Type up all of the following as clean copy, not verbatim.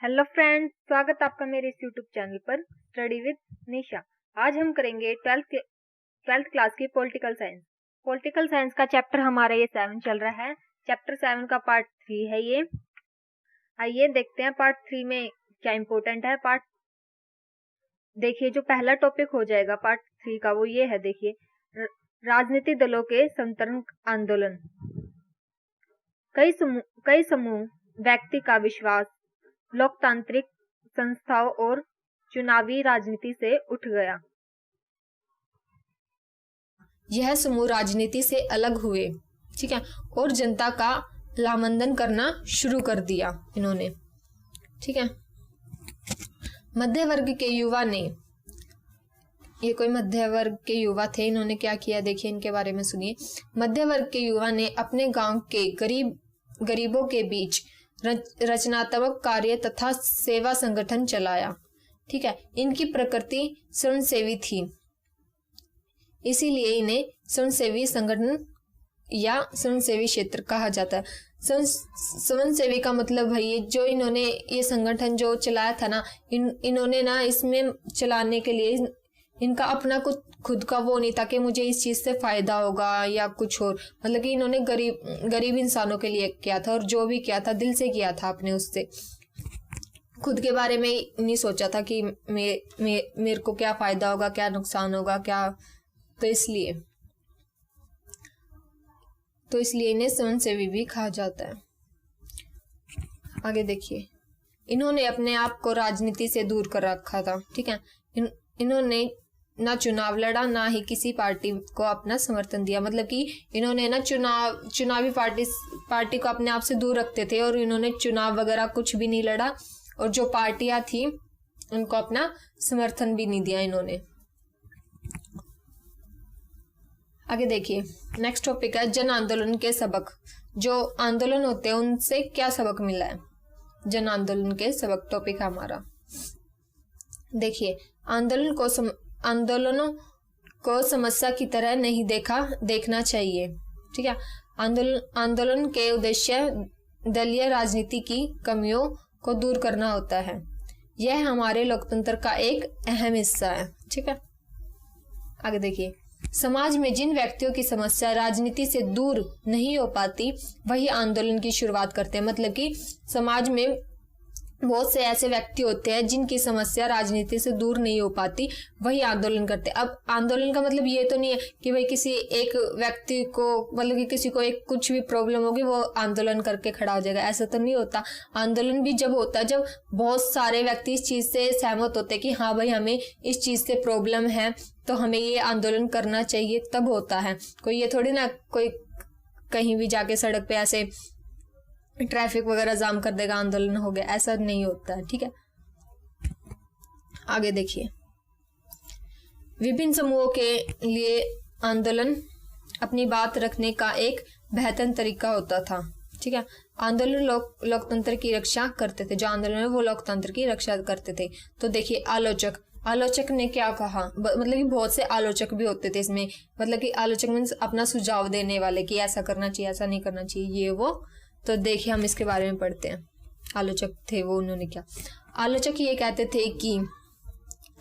Hello friends, स्वागत आपका मेरे इस यूट्यूब चैनल पर स्टडी विद निशा। आज हम करेंगे ट्वेल्थ क्लास की पॉलिटिकल साइंस। पॉलिटिकल साइंस का चैप्टर हमारा ये 7 चल रहा है। चैप्टर 7 का पार्ट 3 है ये। आइए देखते हैं पार्ट 3 में क्या इंपॉर्टेंट है। देखिए, जो पहला टॉपिक हो जाएगा पार्ट 3 का वो ये है। देखिए, राजनीतिक दलों के संतरण आंदोलन। कई समूह व्यक्ति का विश्वास लोकतांत्रिक संस्थाओं और चुनावी राजनीति से उठ गया। यह समूह राजनीति से अलग हुए, ठीक है, और जनता का लामंदन करना शुरू कर दिया इन्होंने, ठीक है। मध्य वर्ग के युवा ने, ये कोई मध्य वर्ग के युवा थे, इन्होंने क्या किया देखिए, इनके बारे में सुनिए। मध्य वर्ग के युवा ने अपने गांव के गरीबों के बीच रचनात्मक कार्य तथा सेवा संगठन चलाया, ठीक है। इनकी प्रकृति स्वयंसेवी थी, इसीलिए इन्हें स्वयंसेवी संगठन या स्वयंसेवी क्षेत्र कहा जाता है। स्वयंसेवी का मतलब भाई जो इन्होंने ये संगठन जो चलाया था ना, इन्होंने ना इसमें चलाने के लिए इनका अपना कुछ खुद का वो नहीं था कि मुझे इस चीज से फायदा होगा या कुछ और, मतलब कि इन्होंने गरीब इंसानों के लिए किया था, और जो भी किया था दिल से किया था अपने, उससे खुद के बारे में नहीं सोचा था कि मेरे को क्या फायदा होगा, क्या नुकसान होगा, क्या। तो इसलिए इन्हें स्वयंसेवी भी कहा जाता है। आगे देखिए, इन्होंने अपने आप को राजनीति से दूर कर रखा था, ठीक है। इन्होंने ना चुनाव लड़ा, ना ही किसी पार्टी को अपना समर्थन दिया, मतलब कि इन्होंने ना चुनावी पार्टी को अपने आप से दूर रखते थे, और इन्होंने चुनाव वगैरह कुछ भी नहीं लड़ा, और जो पार्टियां थी उनको अपना समर्थन भी नहीं दिया इन्होंने। आगे देखिए, नेक्स्ट टॉपिक है जन आंदोलन के सबक। जो आंदोलन होते हैं उनसे क्या सबक मिला है, जन आंदोलन के सबक टॉपिक है हमारा। देखिए, आंदोलनों को समस्या की तरह नहीं देखना चाहिए, ठीक है। आंदोलन के उद्देश्य दलीय राजनीति की कमियों को दूर करना होता है। यह हमारे लोकतंत्र का एक अहम हिस्सा है, ठीक है। आगे देखिए, समाज में जिन व्यक्तियों की समस्या राजनीति से दूर नहीं हो पाती वही आंदोलन की शुरुआत करते हैं। मतलब कि समाज में बहुत से ऐसे व्यक्ति होते हैं जिनकी समस्या राजनीति से दूर नहीं हो पाती, वही आंदोलन करते हैं। अब आंदोलन का मतलब ये तो नहीं है कि भाई किसी एक व्यक्ति को, मतलब कि किसी को एक कुछ भी प्रॉब्लम होगी वो आंदोलन करके खड़ा हो जाएगा, ऐसा तो नहीं होता। आंदोलन भी जब होता है जब बहुत सारे व्यक्ति इस चीज से सहमत होते हैं कि हाँ भाई हमें इस चीज से प्रॉब्लम है तो हमें ये आंदोलन करना चाहिए, तब होता है। कोई ये थोड़ी ना कोई कहीं भी जाके सड़क पे ऐसे ट्रैफिक वगैरह जाम कर देगा आंदोलन हो गया, ऐसा नहीं होता है, ठीक है। आगे देखिए, विभिन्न समूहों के लिए आंदोलन अपनी बात रखने का एक बेहतर तरीका होता था, ठीक है। आंदोलन लोकतंत्र की रक्षा करते थे, जो आंदोलन है वो लोकतंत्र की रक्षा करते थे। तो देखिए, आलोचक ने क्या कहा, मतलब कि बहुत से आलोचक भी होते थे इसमें, मतलब कि आलोचक मीन्स अपना सुझाव देने वाले कि ऐसा करना चाहिए, ऐसा नहीं करना चाहिए, ये वो। तो देखिए, हम इसके बारे में पढ़ते हैं। आलोचक थे वो, उन्होंने क्या, आलोचक ये कहते थे कि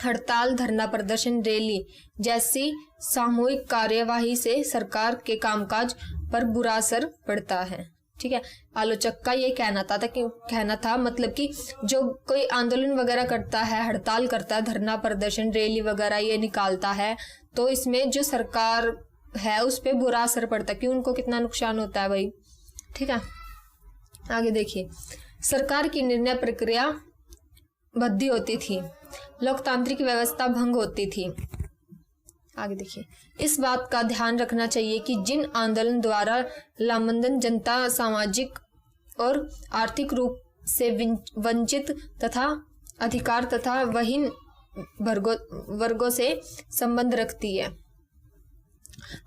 हड़ताल, धरना प्रदर्शन, रैली जैसी सामूहिक कार्यवाही से सरकार के कामकाज पर बुरा असर पड़ता है, ठीक है। आलोचक का ये कहना था मतलब कि जो कोई आंदोलन वगैरह करता है, हड़ताल करता है, धरना प्रदर्शन, रैली वगैरह ये निकालता है, तो इसमें जो सरकार है उस पर बुरा असर पड़ता है, कि उनको कितना नुकसान होता है भाई, ठीक है। आगे देखिए, सरकार की निर्णय प्रक्रिया बद्धी होती थी, लोकतांत्रिक व्यवस्था भंग होती थी। आगे देखिए, इस बात का ध्यान रखना चाहिए कि जिन आंदोलन द्वारा लामबंद जनता सामाजिक और आर्थिक रूप से वंचित तथा अधिकार तथा वहीन वर्गों से संबंध रखती है।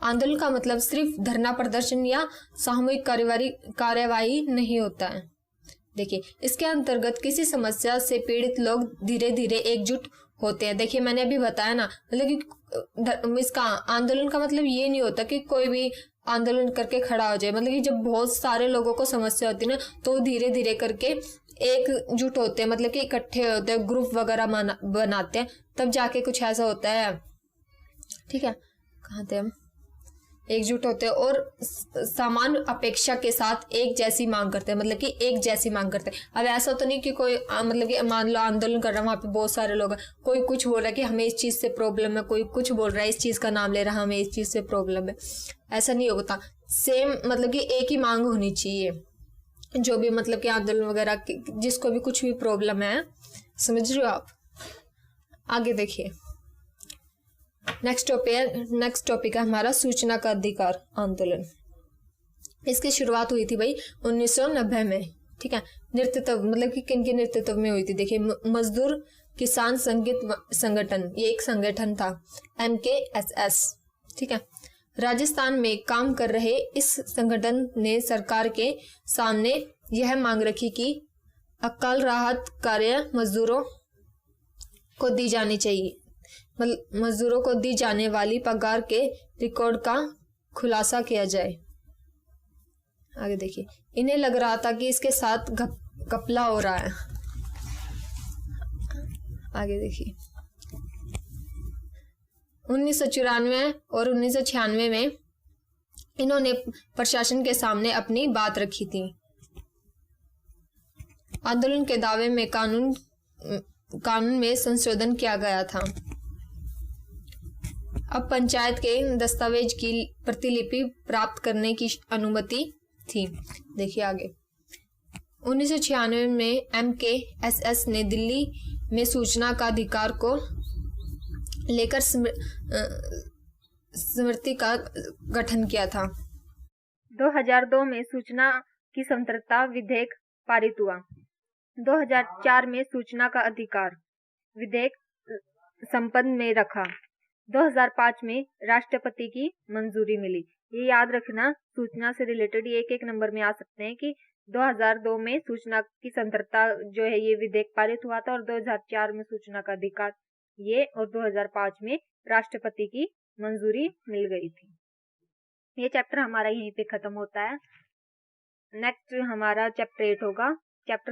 आंदोलन का मतलब सिर्फ धरना प्रदर्शन या सामूहिक कार्यवाही नहीं होता है। देखिए, इसके अंतर्गत किसी समस्या से पीड़ित लोग धीरे धीरे एकजुट होते हैं। देखिए, मैंने अभी बताया ना, मतलब कि इसका आंदोलन का मतलब ये नहीं होता कि कोई भी आंदोलन करके खड़ा हो जाए, मतलब कि जब बहुत सारे लोगों को समस्या होती है ना, तो धीरे धीरे करके एकजुट होते हैं, मतलब कि इकट्ठे होते हैं, ग्रुप वगैरह बनाते हैं, तब जाके कुछ ऐसा होता है। ठीक है, कहाँ थे हम? एकजुट होते हैं और समान अपेक्षा के साथ एक जैसी मांग करते हैं, मतलब कि एक जैसी मांग करते हैं। अब ऐसा तो नहीं कि कोई मतलब कि मान लो आंदोलन कर रहा है, वहां पे बहुत सारे लोग हैं, कोई कुछ बोल रहा है कि हमें इस चीज से प्रॉब्लम है, कोई कुछ बोल रहा है इस चीज का नाम ले रहा है हमें इस चीज से प्रॉब्लम है, ऐसा नहीं होता। सेम मतलब कि एक ही मांग होनी चाहिए, जो भी मतलब कि आंदोलन वगैरह जिसको भी कुछ भी प्रॉब्लम है, समझ रहे हो आप। आगे देखिए, नेक्स्ट टॉपिक है हमारा सूचना का अधिकार आंदोलन। इसकी शुरुआत हुई थी भाई 1990 में। ठीक है, नेतृत्व मतलब कि किन के नेतृत्व में हुई थी, देखिए मजदूर किसान संगठन, ये एक संगठन था, MKSS। ठीक है, राजस्थान में काम कर रहे इस संगठन ने सरकार के सामने यह मांग रखी कि अकाल राहत कार्य मजदूरों को दी जानी चाहिए, मजदूरों को दी जाने वाली पगार के रिकॉर्ड का खुलासा किया जाए। आगे देखिए, इन्हें लग रहा था कि इसके साथ घपला हो रहा है। आगे देखिए, 1994 और 1996 में इन्होंने प्रशासन के सामने अपनी बात रखी थी। आंदोलन के दावे में कानून में संशोधन किया गया था। अब पंचायत के दस्तावेज की प्रतिलिपि प्राप्त करने की अनुमति थी। देखिए आगे, 1996 में MKSS ने दिल्ली में सूचना का अधिकार को लेकर समिति का गठन किया था। 2002 में सूचना की स्वतंत्रता विधेयक पारित हुआ। 2004 में सूचना का अधिकार विधेयक संसद में रखा। 2005 में राष्ट्रपति की मंजूरी मिली। ये याद रखना, सूचना से रिलेटेड ये एक नंबर में आ सकते हैं कि 2002 में सूचना की स्वतंत्रता जो है ये विधेयक पारित हुआ था, और 2004 में सूचना का अधिकार ये, और 2005 में राष्ट्रपति की मंजूरी मिल गई थी। ये चैप्टर हमारा यहीं पे खत्म होता है। नेक्स्ट हमारा चैप्टर 8 होगा। चैप्टर